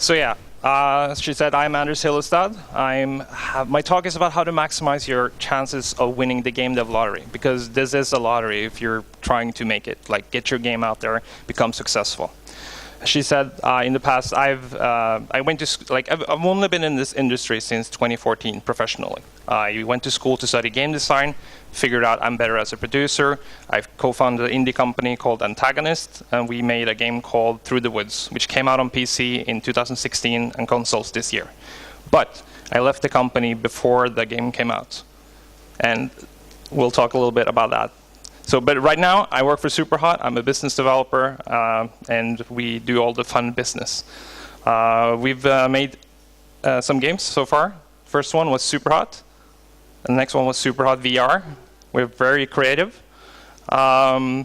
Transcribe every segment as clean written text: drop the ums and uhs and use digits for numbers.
So yeah, as she said, I'm Anders Hillestad. My talk is about how to maximize your chances of winning the game dev lottery, because this is a lottery if you're trying to make it, like get your game out there, become successful. She said in the past, I've only been in this industry since 2014 professionally. I went to school to study game design, figured out I'm better as a producer. I've co-founded an indie company called Antagonist, and we made a game called Through the Woods, which came out on PC in 2016 and consoles this year. But I left the company before the game came out, and we'll talk a little bit about that. But right now, I work for SUPERHOT. I'm a business developer, and we do all the fun business. We've made some games so far. First one was SUPERHOT. The next one was SUPERHOT VR. We're very creative. A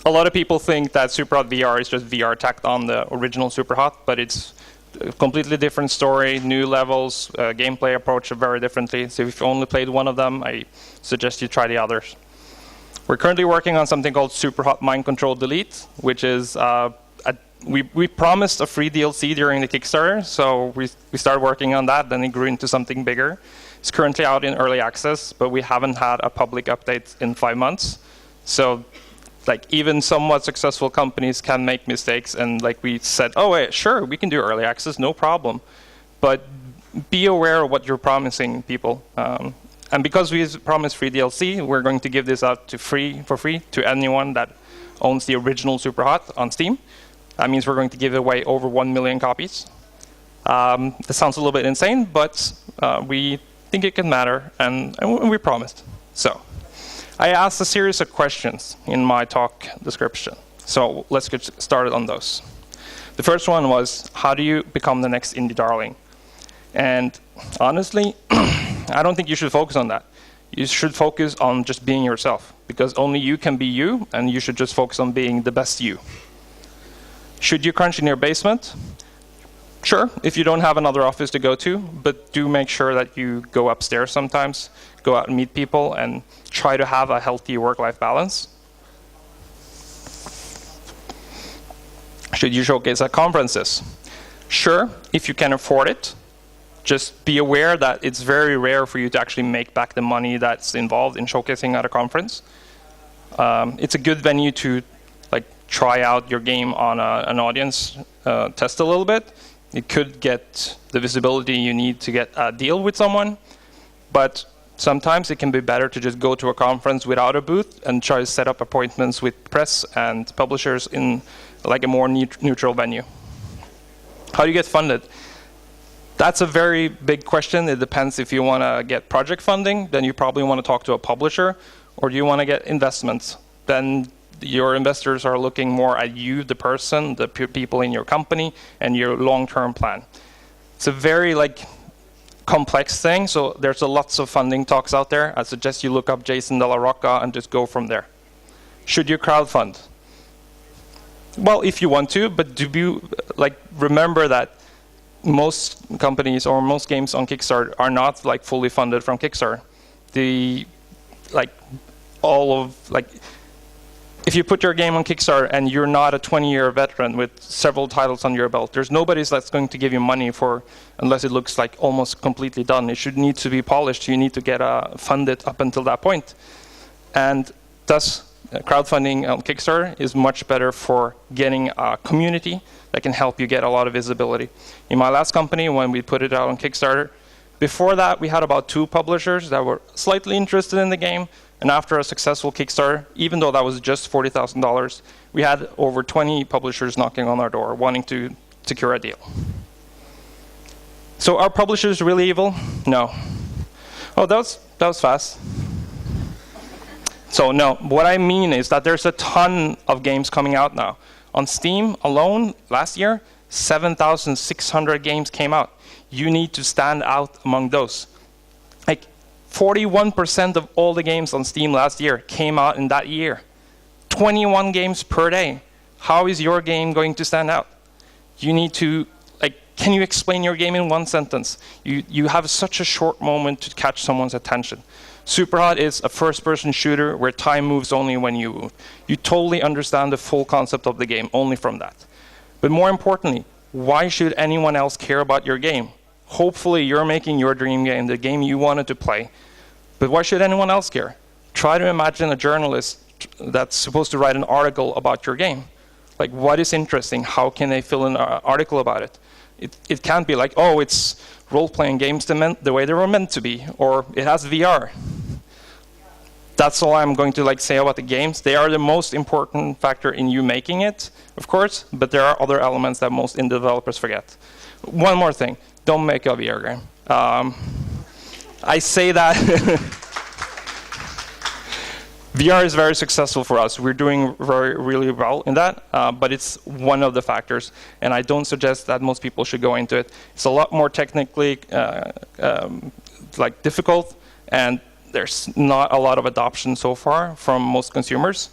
lot of people think that SUPERHOT VR is just VR tacked on the original SUPERHOT, but it's a completely different story, new levels, gameplay approach very differently. So if you only played one of them, I suggest you try the others. We're currently working on something called SUPERHOT Mind Control Delete, which is, we promised a free DLC during the Kickstarter, so we started working on that, then it grew into something bigger. It's currently out in early access, but we haven't had a public update in 5 months. So even somewhat successful companies can make mistakes, and we said, oh, wait, sure, we can do early access, no problem. But be aware of what you're promising people. And because we promised free DLC, we're going to give this out for free to anyone that owns the original SUPERHOT on Steam. That means we're going to give away over 1 million copies. This sounds a little bit insane, but we think it can matter, and we promised. So I asked a series of questions in my talk description. So let's get started on those. The first one was, how do you become the next indie darling? And honestly, I don't think you should focus on that. You should focus on just being yourself, because only you can be you, and you should just focus on being the best you. Should you crunch in your basement? Sure, if you don't have another office to go to, but do make sure that you go upstairs sometimes, go out and meet people, and try to have a healthy work-life balance. Should you showcase at conferences? Sure, if you can afford it. Just be aware that it's very rare for you to actually make back the money that's involved in showcasing at a conference. It's a good venue to try out your game on an audience, test a little bit. It could get the visibility you need to get a deal with someone, but sometimes it can be better to just go to a conference without a booth and try to set up appointments with press and publishers in a more neutral venue. How do you get funded? That's a very big question. It depends. If you want to get project funding, then you probably want to talk to a publisher, or do you want to get investments? Then your investors are looking more at you, the person, the people in your company, and your long-term plan. It's a very complex thing, so there's lots of funding talks out there. I suggest you look up Jason De La Rocca and just go from there. Should you crowdfund? Well, if you want to, but do you remember that most companies or most games on Kickstarter are not fully funded from Kickstarter. If you put your game on Kickstarter and you're not a 20-year veteran with several titles on your belt, there's nobody that's going to give you money unless it looks almost completely done. It should need to be polished. You need to get funded up until that point. And thus, crowdfunding on Kickstarter is much better for getting a community that can help you get a lot of visibility. In my last company, when we put it out on Kickstarter, before that, we had about 2 publishers that were slightly interested in the game. And after a successful Kickstarter, even though that was just $40,000, we had over 20 publishers knocking on our door, wanting to secure a deal. So are publishers really evil? No. Oh, that was fast. So no, what I mean is that there's a ton of games coming out now. On Steam alone, last year, 7,600 games came out. You need to stand out among those. 41% of all the games on Steam last year came out in that year. 21 games per day. How is your game going to stand out? You need to, can you explain your game in 1 sentence? You have such a short moment to catch someone's attention. SUPERHOT is a first-person shooter where time moves only when you move. You totally understand the full concept of the game only from that. But more importantly, why should anyone else care about your game? Hopefully you're making your dream game, the game you wanted to play. But why should anyone else care? Try to imagine a journalist that's supposed to write an article about your game. Like, what is interesting? How can they fill in an article about it? It can't be like, oh, it's role-playing games the way they were meant to be, or it has VR. That's all I'm going to say about the games. They are the most important factor in you making it, of course, but there are other elements that most indie developers forget. One more thing, don't make a VR game. I say that VR is very successful for us. We're doing really well in that, but it's one of the factors, and I don't suggest that most people should go into it. It's a lot more technically difficult, and there's not a lot of adoption so far from most consumers.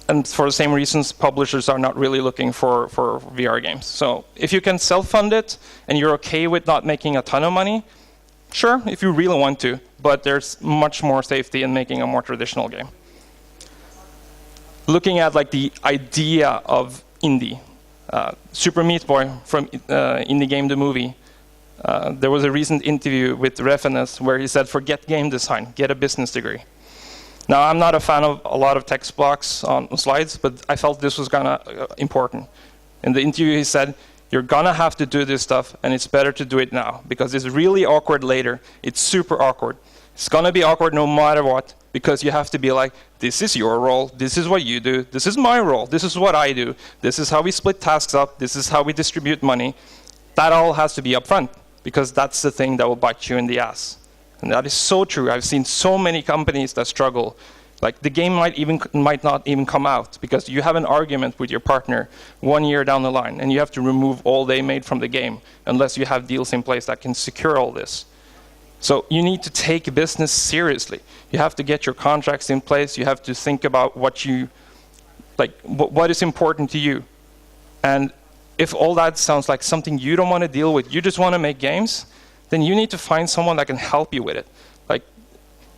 And for the same reasons, publishers are not really looking for VR games. So if you can self-fund it, and you're okay with not making a ton of money, sure, if you really want to, but there's much more safety in making a more traditional game. Looking at the idea of indie, Super Meat Boy from Indie Game the Movie, there was a recent interview with Refanes where he said, forget game design, get a business degree. Now, I'm not a fan of a lot of text blocks on slides, but I felt this was kind of important. In the interview, he said, you're going to have to do this stuff, and it's better to do it now, because it's really awkward later. It's super awkward. It's going to be awkward no matter what, because you have to be like, this is your role, this is what you do, this is my role, this is what I do, this is how we split tasks up, this is how we distribute money. That all has to be upfront, because that's the thing that will bite you in the ass. And that is so true. I've seen so many companies that struggle. Like, the game might not even come out because you have an argument with your partner 1 year down the line, and you have to remove all they made from the game unless you have deals in place that can secure all this. So you need to take business seriously. You have to get your contracts in place. You have to think about what is important to you. And if all that sounds like something you don't want to deal with, you just want to make games, then you need to find someone that can help you with it. Like,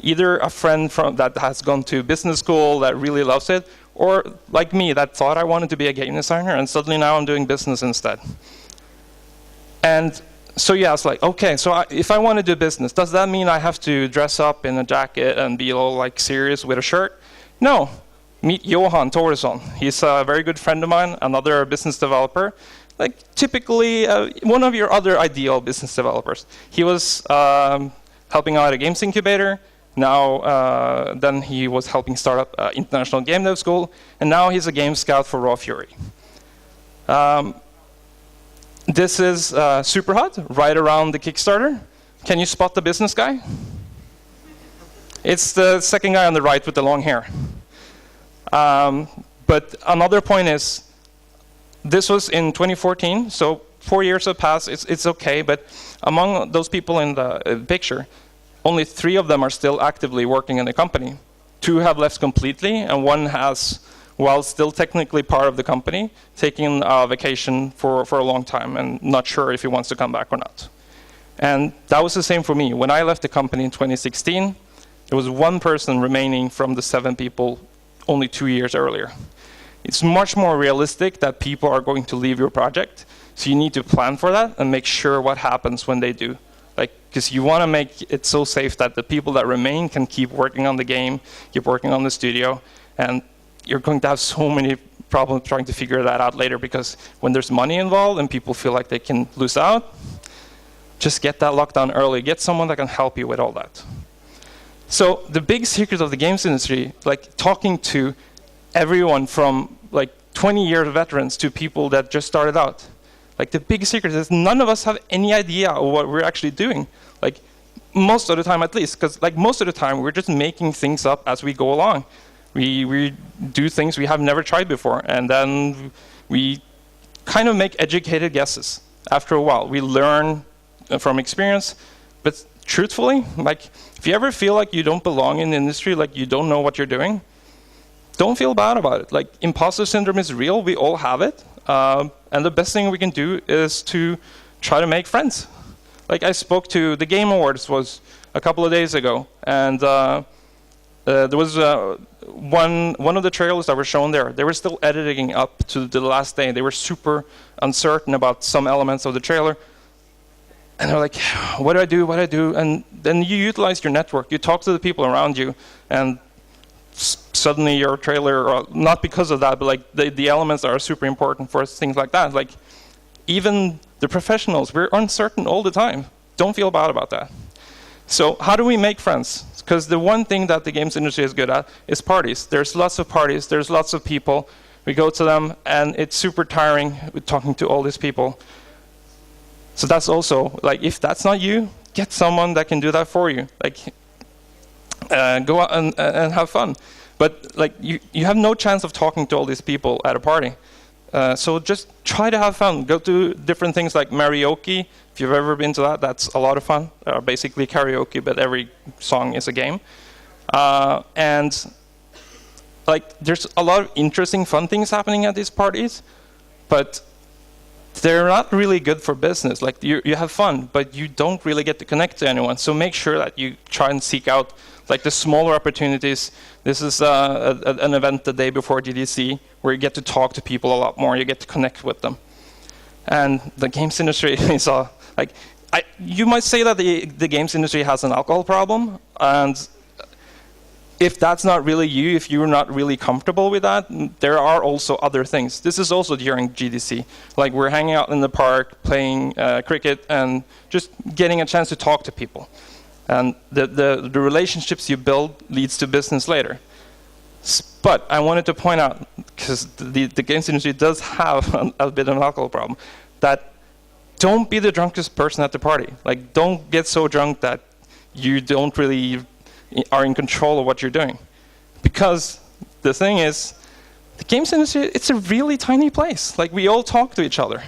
either a friend that has gone to business school that really loves it, or like me that thought I wanted to be a game designer, and suddenly now I'm doing business instead. And so yeah, it's like, okay, so if I want to do business, does that mean I have to dress up in a jacket and be all serious with a shirt? No. Meet Johan Thoresson. He's a very good friend of mine, another business developer. Typically, one of your other ideal business developers. He was helping out at a games incubator. Now, then he was helping start up International Game Dev School, and now he's a game scout for Raw Fury. This is SUPERHOT, right around the Kickstarter. Can you spot the business guy? It's the second guy on the right with the long hair. But another point is, this was in 2014, so 4 years have passed, it's okay, but among those people in the picture, only 3 of them are still actively working in the company. 2 have left completely, and 1 has, while still technically part of the company, taken a vacation for a long time and not sure if he wants to come back or not. And that was the same for me. When I left the company in 2016, there was 1 person remaining from the 7 people only 2 years earlier. It's much more realistic that people are going to leave your project, so you need to plan for that and make sure what happens when they do. Because you want to make it so safe that the people that remain can keep working on the game, keep working on the studio, and you're going to have so many problems trying to figure that out later, because when there's money involved and people feel like they can lose out, just get that locked down early. Get someone that can help you with all that. So the big secret of the games industry, talking to everyone from 20-year veterans to people that just started out. The big secret is none of us have any idea of what we're actually doing. Most of the time, at least, because most of the time we're just making things up as we go along. We do things we have never tried before, and then we kind of make educated guesses. After a while, we learn from experience, but truthfully, if you ever feel like you don't belong in the industry, you don't know what you're doing, don't feel bad about it. Imposter syndrome is real, we all have it. And the best thing we can do is to try to make friends. I spoke to the Game Awards was a couple of days ago, and there was one of the trailers that were shown there. They were still editing up to the last day. They were super uncertain about some elements of the trailer. And they're like, what do I do? What do I do? And then you utilize your network. You talk to the people around you, and suddenly your trailer, not because of that, but like the elements that are super important for things like that. Like even the professionals, we're uncertain all the time. Don't feel bad about that. So how do we make friends? Because the one thing that the games industry is good at is parties. There's lots of parties. There's lots of people. We go to them, and it's super tiring with talking to all these people. So that's also, like, if that's not you, get someone that can do that for you. Like, go out and have fun. But like, you have no chance of talking to all these people at a party. So just try to have fun. Go to different things like karaoke. If you've ever been to that, that's a lot of fun. Basically karaoke, but every song is a game. And like, there's a lot of interesting, fun things happening at these parties, but they're not really good for business. Like, you have fun, but you don't really get to connect to anyone. So make sure that you try and seek out like the smaller opportunities. This is an event the day before GDC where you get to talk to people a lot more. You get to connect with them. And the games industry is like, you might say that the games industry has an alcohol problem, and if that's not really you, if you're not really comfortable with that, there are also other things. This is also during GDC. Like, we're hanging out in the park, playing cricket, and just getting a chance to talk to people. And the relationships you build leads to business later. But I wanted to point out, because the games industry does have a bit of an alcohol problem, that don't be the drunkest person at the party. Like, don't get so drunk that you don't really are in control of what you're doing. Because the thing is, the games industry, it's a really tiny place. Like, we all talk to each other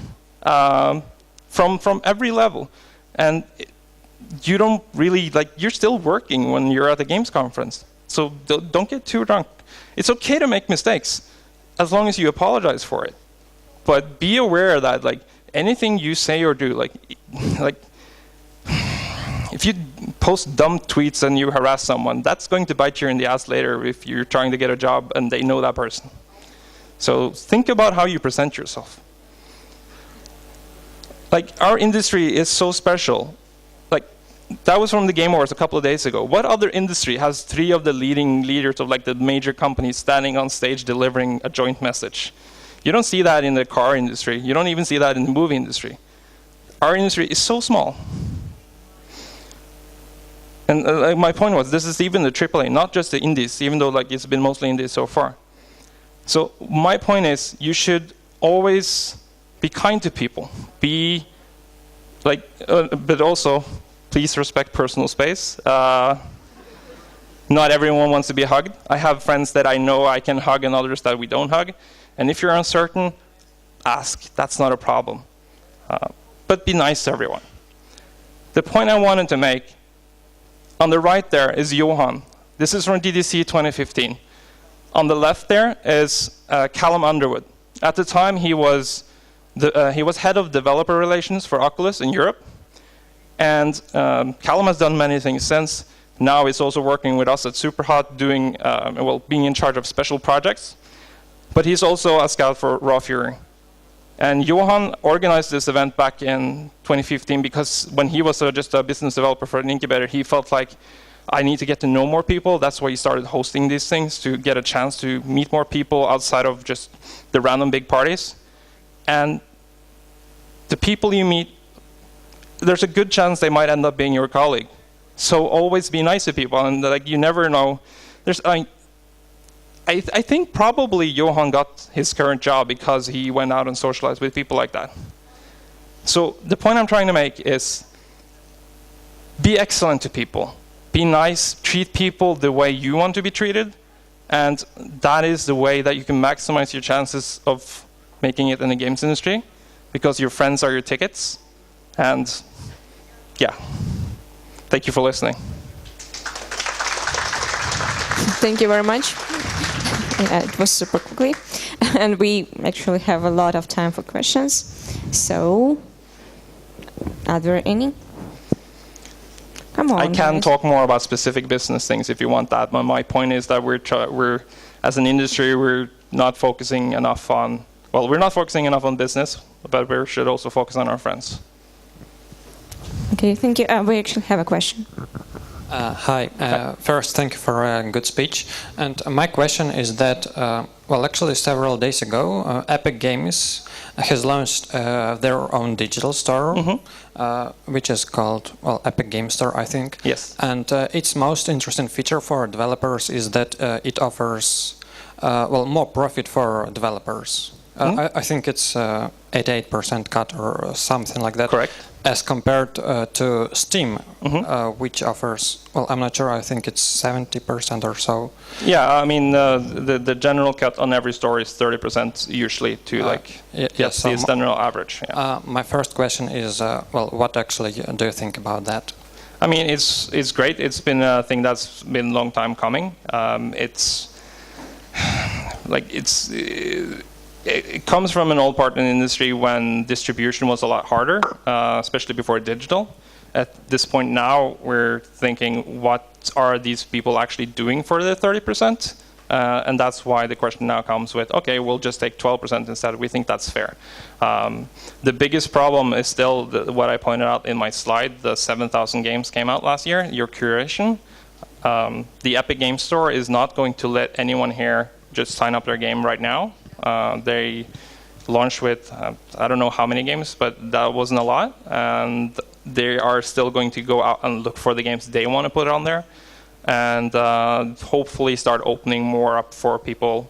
from every level. And you don't really, like, you're still working when you're at the games conference. So don't get too drunk. It's okay to make mistakes, as long as you apologize for it. But be aware that, like, anything you say or do, like if you post dumb tweets and you harass someone, that's going to bite you in the ass later if you're trying to get a job and they know that person. So think about how you present yourself. Like, our industry is so special. Like, that was from the Game Awards a couple of days ago. What other industry has 3 of the leading leaders of like the major companies standing on stage delivering a joint message? You don't see that in the car industry. You don't even see that in the movie industry. Our industry is so small. And my point was, this is even the AAA, not just the indies, even though like it's been mostly indies so far. So my point is, you should always be kind to people. Be like, but also, please respect personal space. Not everyone wants to be hugged. I have friends that I know I can hug and others that we don't hug. And if you're uncertain, ask. That's not a problem. But be nice to everyone. The point I wanted to make, on the right there is Johan. This is from GDC 2015. On the left there is Callum Underwood. At the time, he was head of developer relations for Oculus in Europe. And Callum has done many things since. Now he's also working with us at SUPERHOT, doing, being in charge of special projects. But he's also a scout for Raw Fury. And Johan organized this event back in 2015 because when he was just a business developer for an incubator, he felt like, I need to get to know more people. That's why he started hosting these things, to get a chance to meet more people outside of just the random big parties. And the people you meet, there's a good chance they might end up being your colleague. So always be nice to people, and like, you never know. I think probably Johan got his current job because he went out and socialized with people like that. So the point I'm trying to make is, be excellent to people. Be nice, treat people the way you want to be treated, and that is the way that you can maximize your chances of making it in the games industry, because your friends are your tickets. And yeah, thank you for listening. Thank you very much. It was super quickly. And we actually have a lot of time for questions. So, are there any? Come on. come on. I can guys. talk more about specific business things if you want that. But my point is that we're as an industry, we're not focusing enough on. Well, we're not focusing enough on business, but we should also focus on our friends. Okay, thank you. We actually have a question. Hi. First, thank you for a good speech. And my question is that, well, actually, several days ago, Epic Games has launched their own digital store, which is called, well, Epic Game Store, I think. Yes. And its most interesting feature for developers is that it offers, well, more profit for developers. I think it's 88% cut or something like that. Correct. As compared to Steam, which offers, well, I'm not sure, I think it's 70% or so. Yeah, I mean, the general cut on every store is 30% usually to so the general average. Yeah. My first question is, well, what actually do you think about that? I mean, it's great. It's been a thing that's been a long time coming. It comes from an old part in the industry when distribution was a lot harder, especially before digital. At this point now, we're thinking, what are these people actually doing for the 30%? And that's why the question now comes with, okay, we'll just take 12% instead. We think that's fair. The biggest problem is still what I pointed out in my slide. The 7,000 games came out last year, your curation. The Epic Game Store is not going to let anyone here just sign up their game right now. They launched with, I don't know how many games, but that wasn't a lot. And they are still going to go out and look for the games they want to put on there. And hopefully start opening more up for people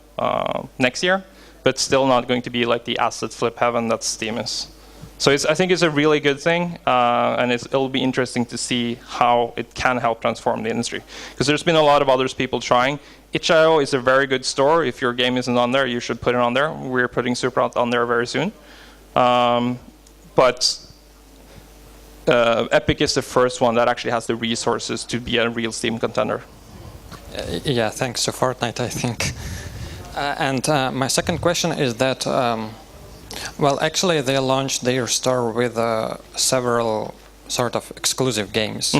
next year. But still not going to be like the asset flip heaven that Steam is. So I think it's a really good thing. And it'll be interesting to see how it can help transform the industry. Because there's been a lot of others people trying. itch.io is a very good store. If your game isn't on there, you should put it on there. We're putting SUPERHOT on there very soon. But Epic is the first one that actually has the resources to be a real Steam contender. Yeah, thanks to Fortnite, I think. And my second question is that, well, actually they launched their store with several sort of exclusive games.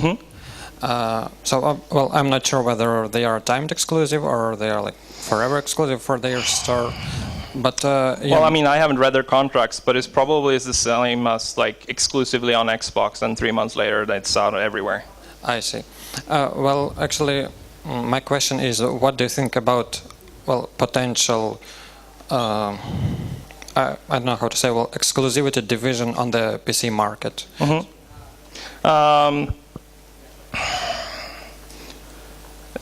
Well, I'm not sure whether they are timed exclusive or they are like forever exclusive for their store. But well, I mean, I haven't read their contracts, but it's probably the same as like exclusively on Xbox, and 3 months later it's out everywhere. I see. Well, actually, my question is, what do you think about, well, potential, I don't know how to say, well, exclusivity division on the PC market?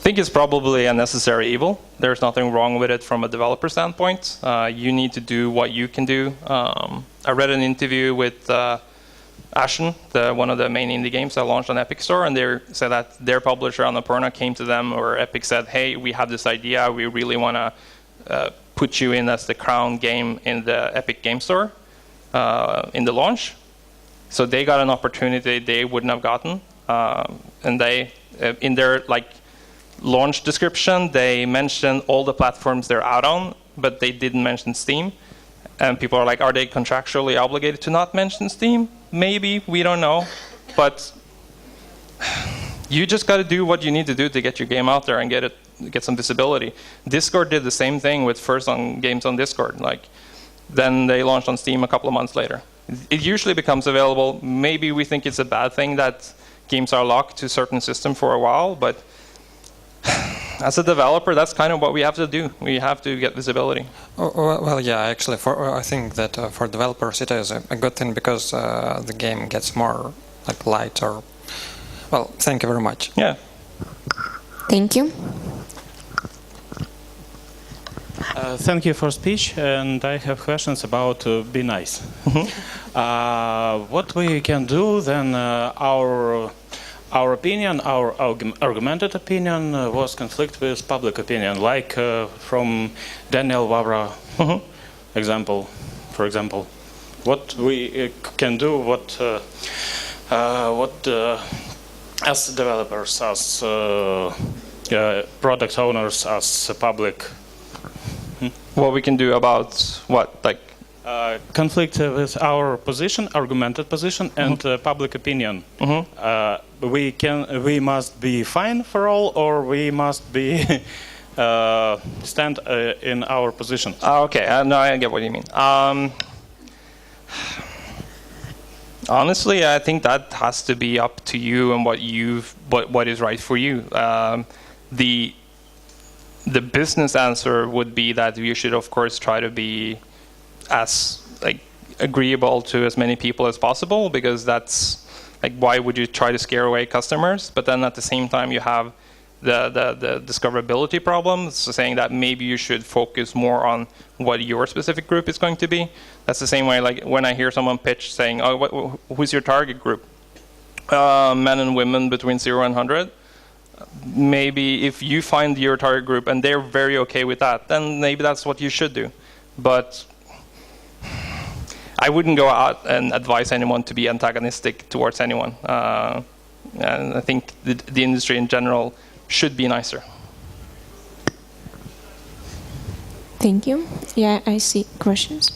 I think it's probably a necessary evil. There's nothing wrong with it from a developer standpoint. You need to do what you can do. I read an interview with Ashen, one of the main indie games that launched on Epic Store, and they said that their publisher, Annapurna, came to them, or Epic said, hey, we have this idea. We really want to put you in as the crown game in the Epic Game Store in the launch. So they got an opportunity they wouldn't have gotten. And they, in their launch description, they mentioned all the platforms they're out on, but they didn't mention Steam. And people are like, are they contractually obligated to not mention Steam? Maybe, we don't know. But you just got to do what you need to do to get your game out there and get some visibility. Discord did the same thing with first on games on Discord. Then they launched on Steam a couple of months later. It usually becomes available. Maybe we think it's a bad thing that games are locked to a certain system for a while, but as a developer, that's kind of what we have to do. We have to get visibility. Well, yeah, actually, I think that for developers it is a good thing because the game gets more light or... Well, thank you very much. Yeah. Thank you. Thank you for speech, and I have questions about Be Nice. What we can do then? Our opinion, our argumented opinion, was conflict with public opinion, like from Daniel Wawra example. For example, what we can do, what as developers, as product owners, as public. What we can do about what, conflict with our position, argumented position, and public opinion. We must be fine for all, or we must be stand in our position. Okay, no, I get what you mean. Honestly, I think that has to be up to you and what is right for you. The business answer would be that you should, of course, try to be as agreeable to as many people as possible, because that's why would you try to scare away customers? But then at the same time, you have the discoverability problem, so saying that maybe you should focus more on what your specific group is going to be. That's the same way when I hear someone pitch saying, oh, who's your target group? Men and women between 0 and 100. Maybe if you find your target group and they're very okay with that, then maybe that's what you should do. But I wouldn't go out and advise anyone to be antagonistic towards anyone. And I think the industry in general should be nicer. Thank you. Yeah, I see questions.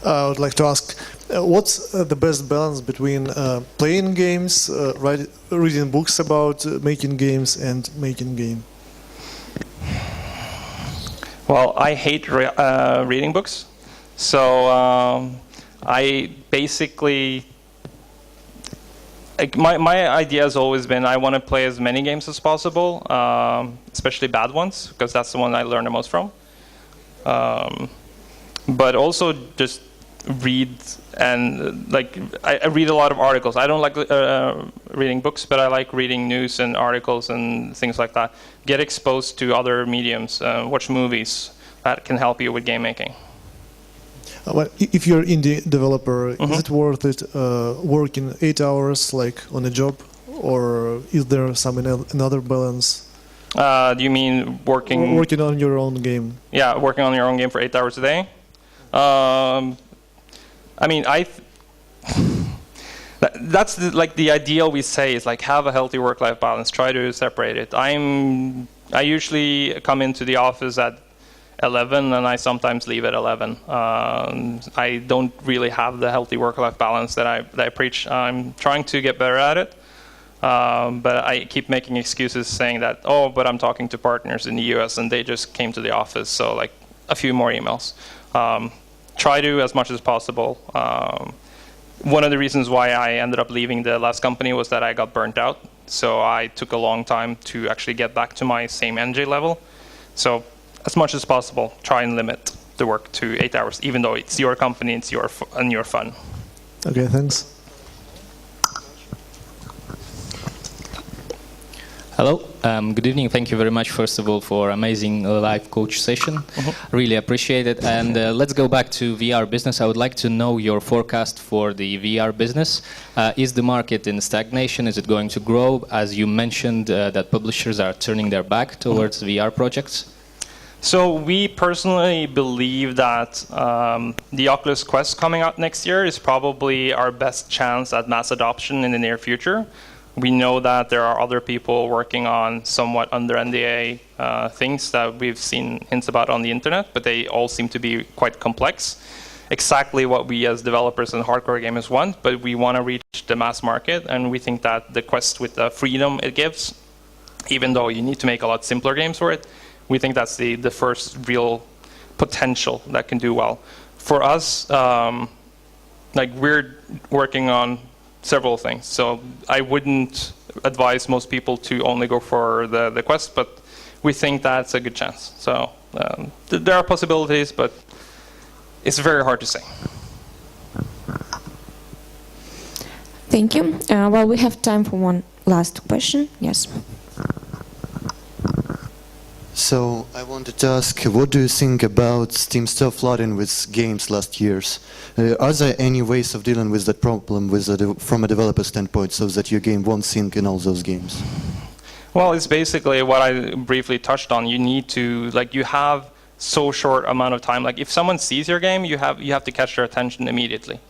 I would like to ask, what's the best balance between playing games, reading books about making games, and making game? Well, I hate reading books, so I basically, my idea has always been I want to play as many games as possible, especially bad ones, because that's the one I learn the most from. But also just read, and I read a lot of articles. I don't like reading books, but I like reading news and articles and things like that. Get exposed to other mediums, watch movies that can help you with game making. Well, if you're an indie developer, is it worth it working 8 hours on a job, or is there another balance? Do you mean working on your own game? Yeah, working on your own game for 8 hours a day. I mean, that's the ideal we say is have a healthy work-life balance. Try to separate it. I usually come into the office at 11, and I sometimes leave at 11. I don't really have the healthy work-life balance that I preach. I'm trying to get better at it, but I keep making excuses saying that, oh, but I'm talking to partners in the US and they just came to the office, so a few more emails. Try to as much as possible. One of the reasons why I ended up leaving the last company was that I got burnt out, so I took a long time to actually get back to my same NJ level. So as much as possible, try and limit the work to 8 hours, even though it's your company, it's your fun. Okay, thanks. Hello, good evening. Thank you very much, first of all, for amazing live coach session. Really appreciate it. And let's go back to VR business. I would like to know your forecast for the VR business. Is the market in stagnation? Is it going to grow? As you mentioned, that publishers are turning their back towards VR projects. So we personally believe that the Oculus Quest coming out next year is probably our best chance at mass adoption in the near future. We know that there are other people working on somewhat under NDA things that we've seen hints about on the internet, but they all seem to be quite complex. Exactly what we as developers and hardcore gamers want, but we want to reach the mass market, and we think that the Quest, with the freedom it gives, even though you need to make a lot simpler games for it, we think that's the first real potential that can do well. For us, we're working on several things. So I wouldn't advise most people to only go for the Quest, but we think that's a good chance. So there are possibilities, but it's very hard to say. Thank you. Well, we have time for one last question. Yes. So I wanted to ask, what do you think about Steam still flooding with games last years? Are there any ways of dealing with that problem from a developer standpoint, so that your game won't sync in all those games? Well, it's basically what I briefly touched on. You need to, you have so short amount of time. If someone sees your game, you have to catch their attention immediately.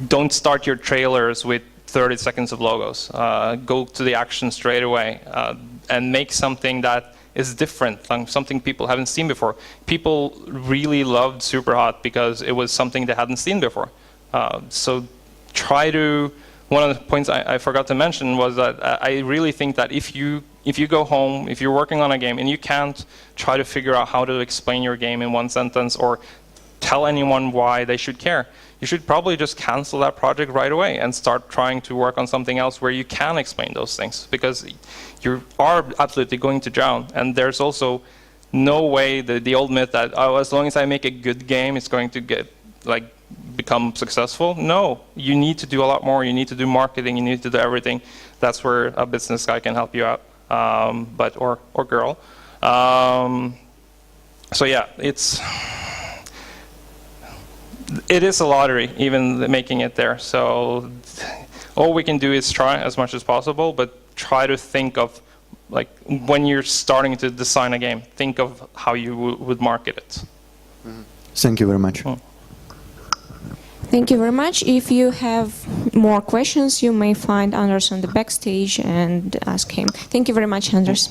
Don't start your trailers with 30 seconds of logos. Go to the action straight away and make something that is different, something people haven't seen before. People really loved SUPERHOT because it was something they hadn't seen before. So try to, one of the points I forgot to mention was that I really think that if you go home, if you're working on a game and you can't try to figure out how to explain your game in one sentence or tell anyone why they should care, you should probably just cancel that project right away and start trying to work on something else where you can explain those things, because you are absolutely going to drown. And there's also no way, the old myth that, oh, as long as I make a good game, it's going to become successful. No, you need to do a lot more. You need to do marketing. You need to do everything. That's where a business guy can help you out, or girl. So yeah, it is a lottery, even making it there. So all we can do is try as much as possible, but try to think of, like, when you're starting to design a game, think of how you would market it. Thank you very much. Thank you very much. If you have more questions, you may find Anders on the backstage and ask him. Thank you very much, Anders.